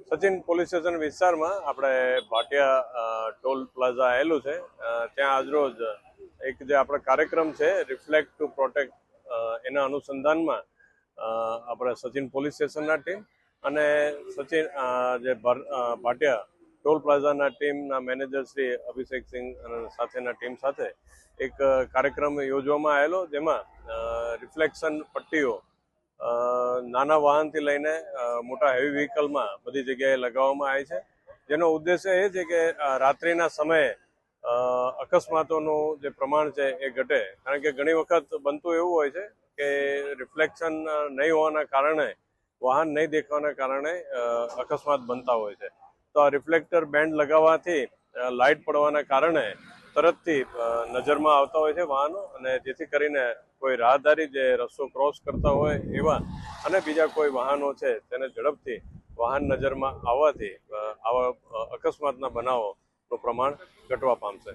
Sachin police station વિસ્તારમાં આપણે Bhatia toll plaza આવેલું છે ત્યાં આજરોજ એક જે આપણો કાર્યક્રમ છે રિફ્લેક્ટ ટુ પ્રોટેક્ટ એના અનુસંધાનમાં આપણે સચિન પોલીસ સ્ટેશનના ટીમ અને સચિન જે ભાટિયા ટોલ પ્લાઝાના ટીમના મેનેજર શ્રી અભિષેક સિંહ અને સાથેના ટીમ સાથે એક કાર્યક્રમ યોજવામાં આવેલો જેમાં રિફ્લેક્શન પટ્ટીઓ નાના વાહનથી લઈને મોટા હેવી વ્હીકલમાં બધી જગ્યાએ લગાવવામાં આવે છે, જેનો ઉદ્દેશ્ય એ છે કે રાત્રિના સમયે અકસ્માતોનું જે પ્રમાણ છે એ ઘટે. કારણ કે ઘણી વખત બનતું એવું હોય છે કે રિફ્લેક્શન નહીં હોવાના કારણે, વાહન નહીં દેખવાના કારણે અકસ્માત બનતા હોય છે. તો આ રિફ્લેક્ટર બેન્ડ લગાવવાથી લાઇટ પડવાના કારણે તરતથી નજરમાં આવતા હોય છે વાહનો, અને જેથી કરીને કોઈ રાહદારી જે રસ્તો ક્રોસ કરતા હોય એવા અને બીજા કોઈ વાહનો છે તેને ઝડપથી વાહન નજરમાં આવવાથી આવા અકસ્માતના બનાવોનું પ્રમાણ ઘટવા પામશે.